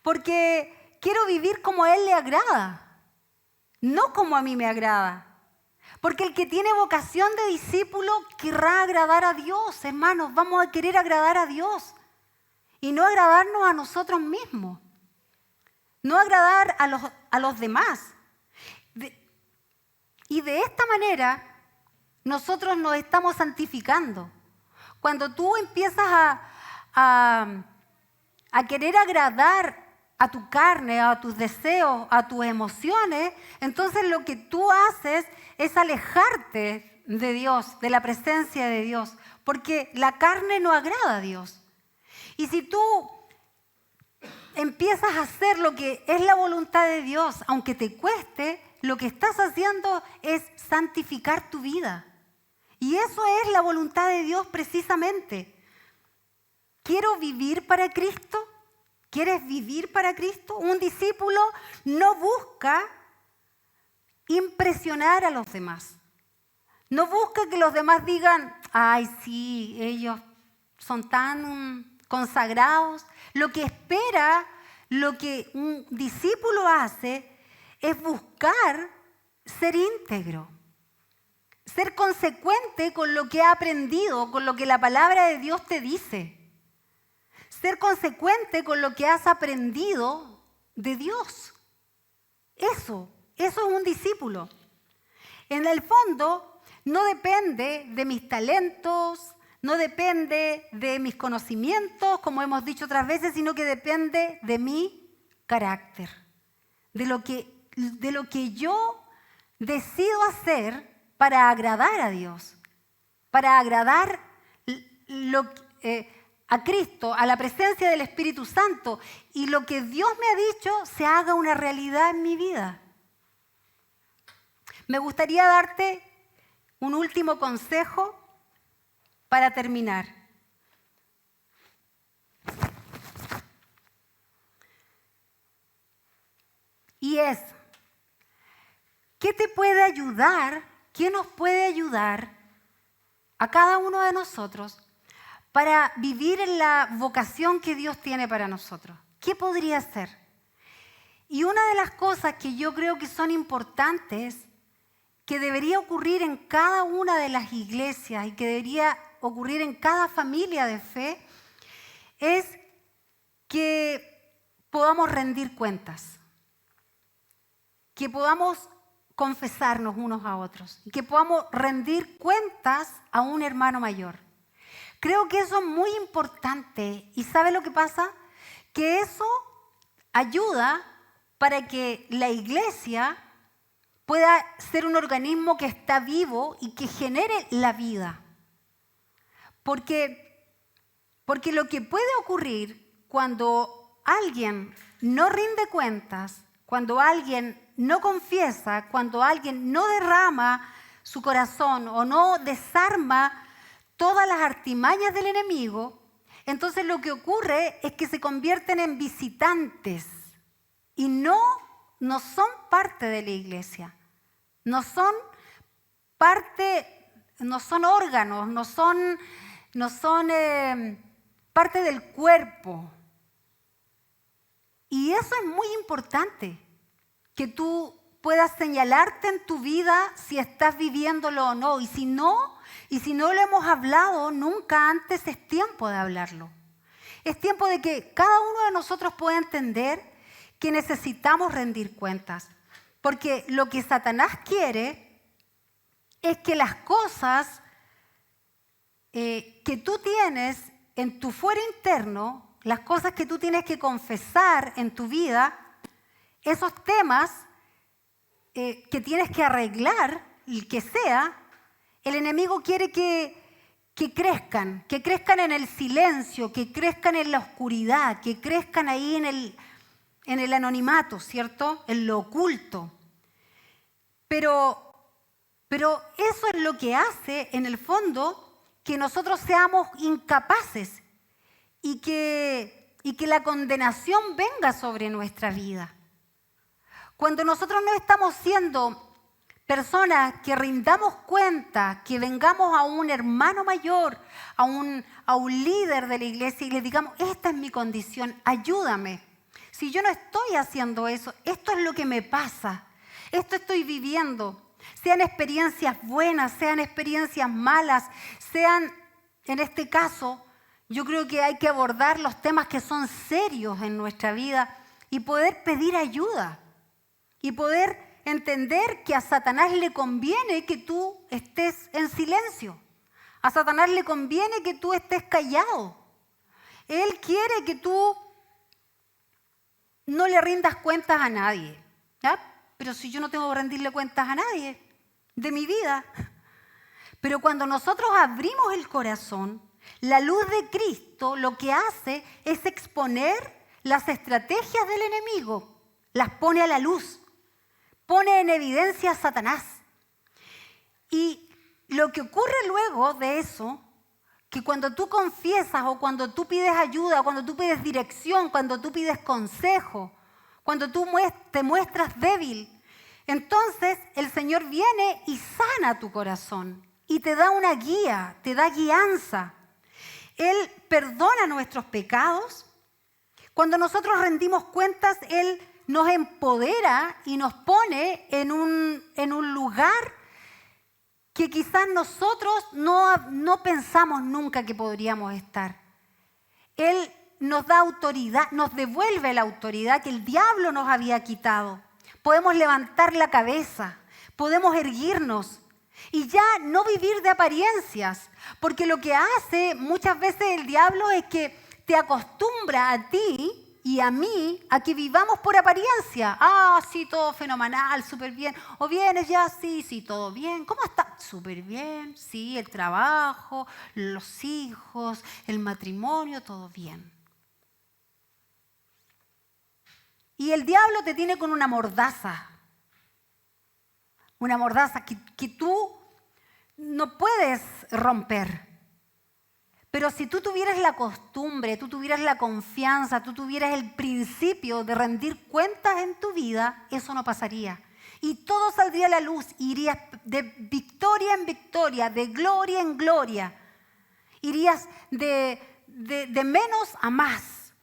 Porque quiero vivir como a Él le agrada, no como a mí me agrada. Porque el que tiene vocación de discípulo querrá agradar a Dios, hermanos. Vamos a querer agradar a Dios y no agradarnos a nosotros mismos. No agradar a los demás. Y de esta manera nosotros nos estamos santificando. cuando tú empiezas a querer agradar a tu carne, a tus deseos, a tus emociones, entonces lo que tú haces es alejarte de Dios, de la presencia de Dios, porque la carne no agrada a Dios. Y si tú empiezas a hacer lo que es la voluntad de Dios, aunque te cueste, lo que estás haciendo es santificar tu vida. Y eso es la voluntad de Dios precisamente. ¿Quiero vivir para Cristo? ¿Quieres vivir para Cristo? Un discípulo no busca impresionar a los demás. No busca que los demás digan, ay, sí, ellos son tan consagrados. Lo que espera, lo que un discípulo hace, es buscar ser íntegro, ser consecuente con lo que ha aprendido, con lo que la palabra de Dios te dice. Ser consecuente con lo que has aprendido de Dios. Eso es un discípulo. En el fondo, no depende de mis talentos, no depende de mis conocimientos, como hemos dicho otras veces, sino que depende de mi carácter, de lo que yo decido hacer para agradar a Dios, para agradar a Cristo, a la presencia del Espíritu Santo, y lo que Dios me ha dicho se haga una realidad en mi vida. Me gustaría darte un último consejo para terminar. Y es, ¿qué te puede ayudar? ¿Qué nos puede ayudar a cada uno de nosotros para vivir en la vocación que Dios tiene para nosotros? ¿Qué podría ser? Y una de las cosas que yo creo que son importantes, que debería ocurrir en cada una de las iglesias y que debería ocurrir en cada familia de fe, es que podamos rendir cuentas, que podamos confesarnos unos a otros, que podamos rendir cuentas a un hermano mayor. Creo que eso es muy importante. ¿Y sabe lo que pasa? Que eso ayuda para que la iglesia pueda ser un organismo que está vivo y que genere la vida. Porque lo que puede ocurrir cuando alguien no rinde cuentas, cuando alguien no confiesa, cuando alguien no derrama su corazón o no desarma todas las artimañas del enemigo, entonces lo que ocurre es que se convierten en visitantes y no son parte de la iglesia, no son órganos, no son parte del cuerpo. Y eso es muy importante, que tú puedas señalarte en tu vida si estás viviéndolo o no. Y si no lo hemos hablado nunca antes, es tiempo de hablarlo. Es tiempo de que cada uno de nosotros pueda entender que necesitamos rendir cuentas. Porque lo que Satanás quiere es que las cosas que tú tienes en tu fuero interno, las cosas que tú tienes que confesar en tu vida, esos temas que tienes que arreglar, el que sea, el enemigo quiere que crezcan en el silencio, que crezcan en la oscuridad, que crezcan ahí en el anonimato, ¿cierto? En lo oculto. Pero eso es lo que hace, en el fondo, que nosotros seamos incapaces y que la condenación venga sobre nuestra vida. Cuando nosotros no estamos siendo personas que rindamos cuenta, que vengamos a un hermano mayor, a un líder de la iglesia y le digamos, esta es mi condición, ayúdame. Si yo no estoy haciendo eso, esto es lo que me pasa, esto estoy viviendo. Sean experiencias buenas, sean experiencias malas, sean, en este caso, yo creo que hay que abordar los temas que son serios en nuestra vida y poder pedir ayuda y poder entender que a Satanás le conviene que tú estés en silencio. A Satanás le conviene que tú estés callado. Él quiere que tú no le rindas cuentas a nadie. ¿Ya? Pero si yo no tengo que rendirle cuentas a nadie de mi vida. Pero cuando nosotros abrimos el corazón, la luz de Cristo lo que hace es exponer las estrategias del enemigo. Las pone a la luz. Pone en evidencia a Satanás. Y lo que ocurre luego de eso, que cuando tú confiesas o cuando tú pides ayuda, cuando tú pides dirección, cuando tú pides consejo, cuando tú te muestras débil, entonces el Señor viene y sana tu corazón y te da una guía, te da guianza. Él perdona nuestros pecados. Cuando nosotros rendimos cuentas, Él nos empodera y nos pone en un lugar que quizás nosotros no pensamos nunca que podríamos estar. Él nos da autoridad, nos devuelve la autoridad que el diablo nos había quitado. Podemos levantar la cabeza, podemos erguirnos y ya no vivir de apariencias, porque lo que hace muchas veces el diablo es que te acostumbra a ti y a mí a que vivamos por apariencia. Ah, sí, todo fenomenal, súper bien. O vienes ya, sí, todo bien. ¿Cómo está? Súper bien, sí, el trabajo, los hijos, el matrimonio, todo bien. Y el diablo te tiene con una mordaza que tú no puedes romper. Pero si tú tuvieras la costumbre, tú tuvieras la confianza, tú tuvieras el principio de rendir cuentas en tu vida, eso no pasaría. Y todo saldría a la luz, irías de victoria en victoria, de gloria en gloria. Irías de menos a más.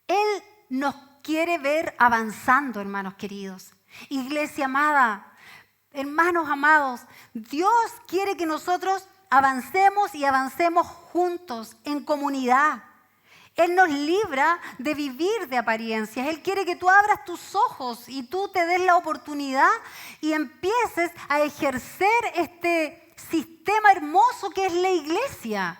Él nos quiere ver avanzando, hermanos queridos. Iglesia amada, hermanos amados, Dios quiere que nosotros avancemos y avancemos juntos, en comunidad. Él nos libra de vivir de apariencias. Él quiere que tú abras tus ojos y tú te des la oportunidad y empieces a ejercer este sistema hermoso que es la iglesia.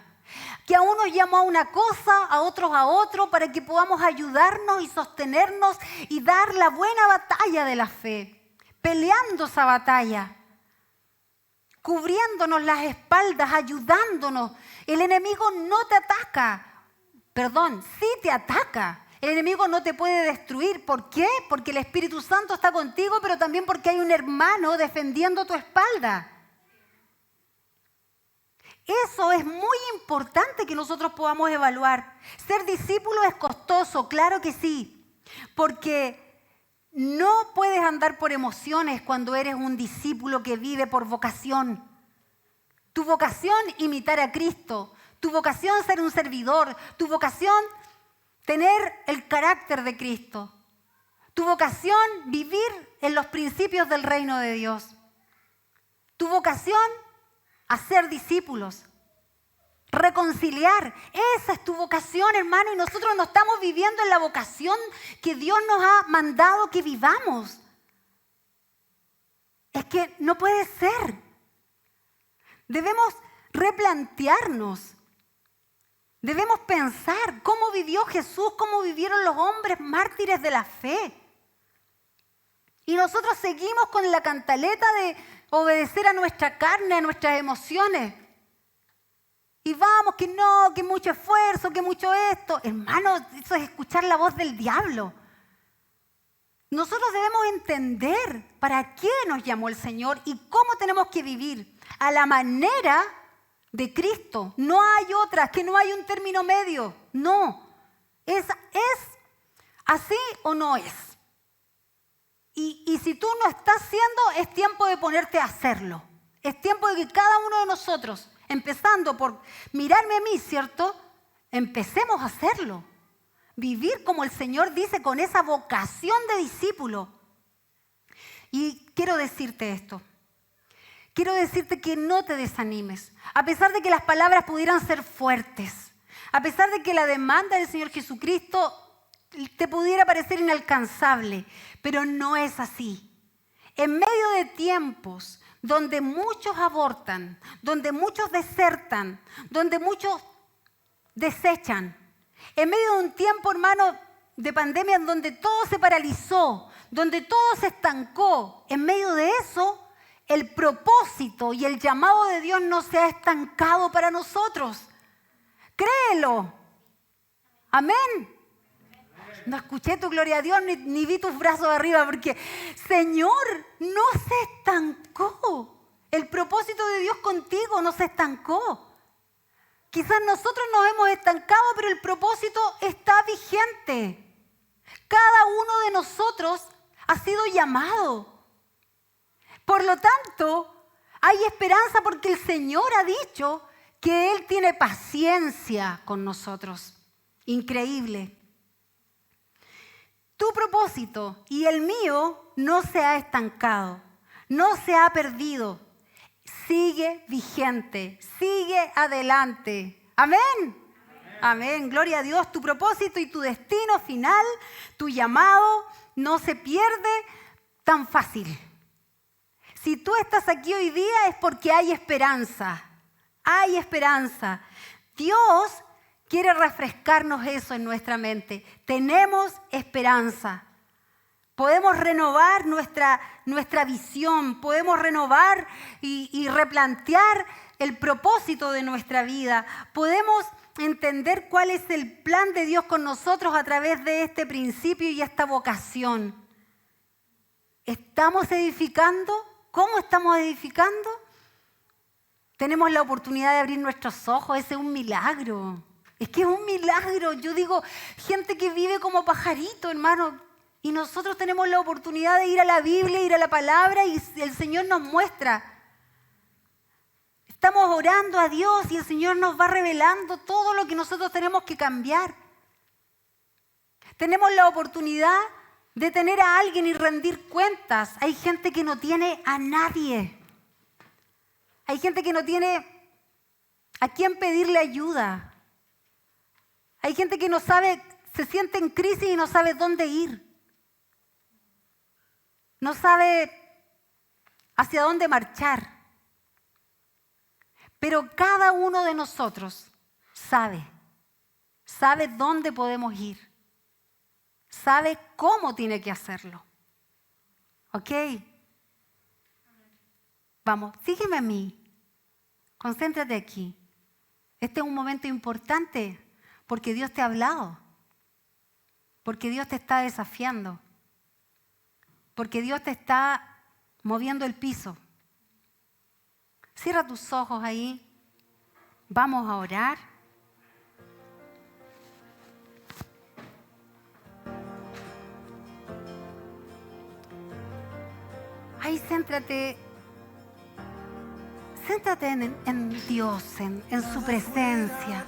Que a unos llamó a una cosa, a otros a otro, para que podamos ayudarnos y sostenernos y dar la buena batalla de la fe. Peleando esa batalla. Cubriéndonos las espaldas, ayudándonos. El enemigo no te ataca. Perdón, sí te ataca. El enemigo no te puede destruir. ¿Por qué? Porque el Espíritu Santo está contigo, pero también porque hay un hermano defendiendo tu espalda. Eso es muy importante que nosotros podamos evaluar. Ser discípulo es costoso, claro que sí. Porque no puedes andar por emociones cuando eres un discípulo que vive por vocación. Tu vocación, imitar a Cristo. Tu vocación, ser un servidor. Tu vocación, tener el carácter de Cristo. Tu vocación, vivir en los principios del reino de Dios. Tu vocación, hacer discípulos. Reconciliar. Esa es tu vocación, hermano. Y nosotros no estamos viviendo en la vocación que Dios nos ha mandado que vivamos. Es que no puede ser. Debemos replantearnos. Debemos pensar cómo vivió Jesús, cómo vivieron los hombres mártires de la fe. Y nosotros seguimos con la cantaleta de obedecer a nuestra carne, a nuestras emociones. Y vamos, que no, que mucho esfuerzo, que mucho esto. Hermano, eso es escuchar la voz del diablo. Nosotros debemos entender para qué nos llamó el Señor y cómo tenemos que vivir a la manera de Cristo. No hay otra, que no hay un término medio. No, es así o no es. Y si tú no estás haciendo, es tiempo de ponerte a hacerlo. Es tiempo de que cada uno de nosotros, empezando por mirarme a mí, ¿cierto? Empecemos a hacerlo. Vivir como el Señor dice, con esa vocación de discípulo. Y quiero decirte esto. Quiero decirte que no te desanimes. A pesar de que las palabras pudieran ser fuertes, a pesar de que la demanda del Señor Jesucristo te pudiera parecer inalcanzable, pero no es así. En medio de tiempos donde muchos abortan, donde muchos desertan, donde muchos desechan. En medio de un tiempo, hermano, de pandemia en donde todo se paralizó, donde todo se estancó, en medio de eso, el propósito y el llamado de Dios no se ha estancado para nosotros. Créelo. Amén. No escuché tu gloria a Dios ni vi tus brazos arriba porque, Señor, no se estancó. El propósito de Dios contigo no se estancó. Quizás nosotros nos hemos estancado, pero el propósito está vigente. Cada uno de nosotros ha sido llamado. Por lo tanto, hay esperanza porque el Señor ha dicho que Él tiene paciencia con nosotros. Increíble. Tu propósito y el mío no se ha estancado, no se ha perdido. Sigue vigente, sigue adelante. Amén. Amén. Gloria a Dios. Tu propósito y tu destino final, tu llamado, no se pierde tan fácil. Si tú estás aquí hoy día es porque hay esperanza. Hay esperanza. Dios quiere refrescarnos eso en nuestra mente. Tenemos esperanza. Podemos renovar nuestra visión, podemos renovar y replantear el propósito de nuestra vida. Podemos entender cuál es el plan de Dios con nosotros a través de este principio y esta vocación. ¿Estamos edificando? ¿Cómo estamos edificando? Tenemos la oportunidad de abrir nuestros ojos, ese es un milagro. Es que es un milagro. Yo digo, gente que vive como pajarito, hermano. Y nosotros tenemos la oportunidad de ir a la Biblia, ir a la palabra y el Señor nos muestra. Estamos orando a Dios y el Señor nos va revelando todo lo que nosotros tenemos que cambiar. Tenemos la oportunidad de tener a alguien y rendir cuentas. Hay gente que no tiene a nadie. Hay gente que no tiene a quién pedirle ayuda. Hay gente que no sabe, se siente en crisis y no sabe dónde ir. No sabe hacia dónde marchar. Pero cada uno de nosotros sabe dónde podemos ir. Sabe cómo tiene que hacerlo. ¿Ok? Vamos, sígueme a mí. Concéntrate aquí. Este es un momento importante porque Dios te ha hablado. Porque Dios te está desafiando. Porque Dios te está moviendo el piso. Cierra tus ojos ahí. Vamos a orar. Ahí céntrate en Dios, en su presencia.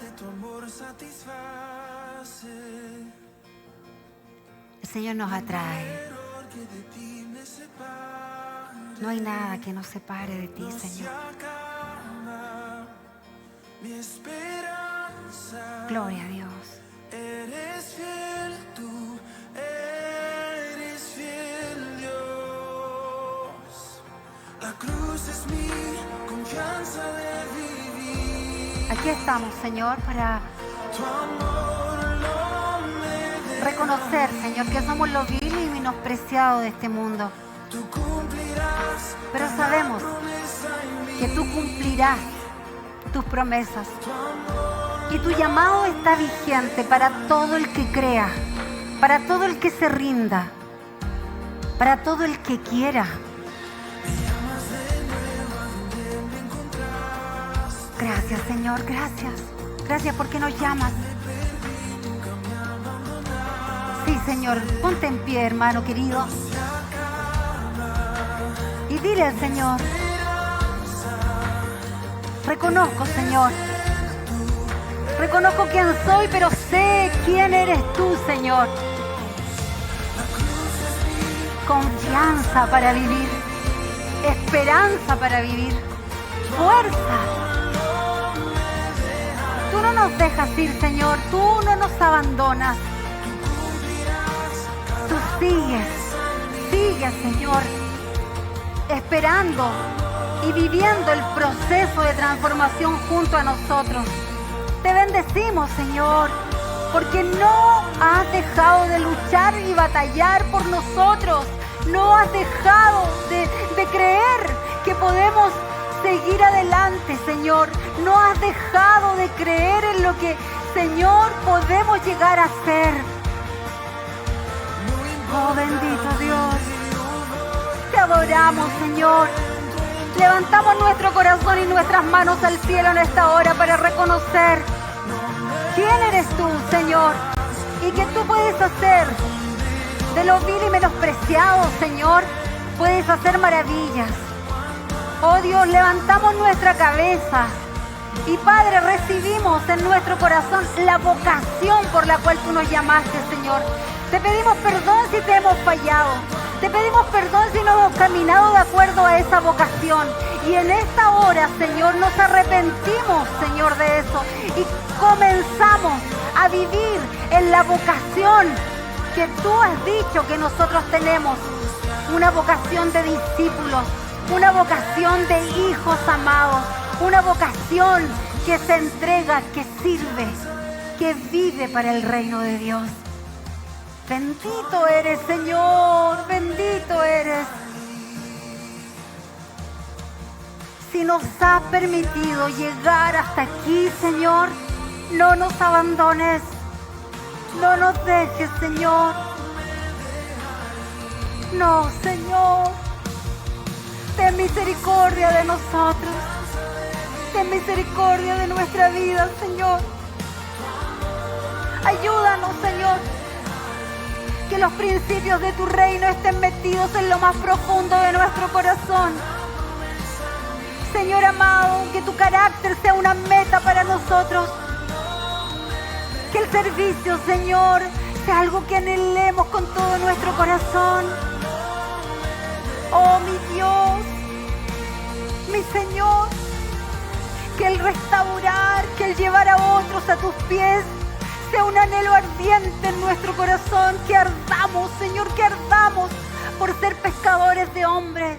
El Señor nos atrae. No hay nada que nos separe de ti, Señor. Gloria a Dios. Eres fiel tú, eres fiel Dios. La cruz es mi confianza de vivir. Aquí estamos, Señor, para Tu amor no me reconocer, Señor, que somos lo vil y menospreciado de este mundo. Tú cumplirás. Pero sabemos que tú cumplirás tus promesas. Y tu llamado está vigente para todo el que crea, para todo el que se rinda, para todo el que quiera. Gracias, Señor, gracias. Gracias porque nos llamas. Sí, Señor, ponte en pie, hermano querido. Y dile al Señor, reconozco, Señor, reconozco quién soy, pero sé quién eres tú, Señor. Confianza para vivir, esperanza para vivir, fuerza. Tú no nos dejas ir, Señor, tú no nos abandonas. Tú sigues, Señor, esperando y viviendo el proceso de transformación junto a nosotros. Te bendecimos, Señor, porque no has dejado de luchar y batallar por nosotros. No has dejado de creer que podemos seguir adelante, Señor. No has dejado de creer en lo que, Señor, podemos llegar a ser. Oh, bendito Dios. Te adoramos, Señor. Levantamos nuestro corazón y nuestras manos al cielo en esta hora para reconocer quién eres tú, Señor, y que tú puedes hacer de lo vil y menospreciado, Señor, puedes hacer maravillas. Oh Dios, levantamos nuestra cabeza y, Padre, recibimos en nuestro corazón la vocación por la cual tú nos llamaste, Señor. Te pedimos perdón si te hemos fallado. Te pedimos perdón si no hemos caminado de acuerdo a esa vocación. Y en esta hora, Señor, nos arrepentimos, Señor, de eso. Y comenzamos a vivir en la vocación que tú has dicho que nosotros tenemos. Una vocación de discípulos, una vocación de hijos amados, una vocación que se entrega, que sirve, que vive para el reino de Dios. Bendito eres, Señor, bendito eres. Si nos has permitido llegar hasta aquí, Señor, no nos abandones, no nos dejes, Señor. No, Señor, ten misericordia de nosotros, ten misericordia de nuestra vida, Señor. Ayúdanos, Señor, que los principios de tu reino estén metidos en lo más profundo de nuestro corazón. Señor amado, que tu carácter sea una meta para nosotros. Que el servicio, Señor, sea algo que anhelemos con todo nuestro corazón. Oh, mi Dios, mi Señor, que el restaurar, que el llevar a otros a tus pies sea un anhelo ardiente en nuestro corazón, que ardamos, Señor, que ardamos por ser pescadores de hombres.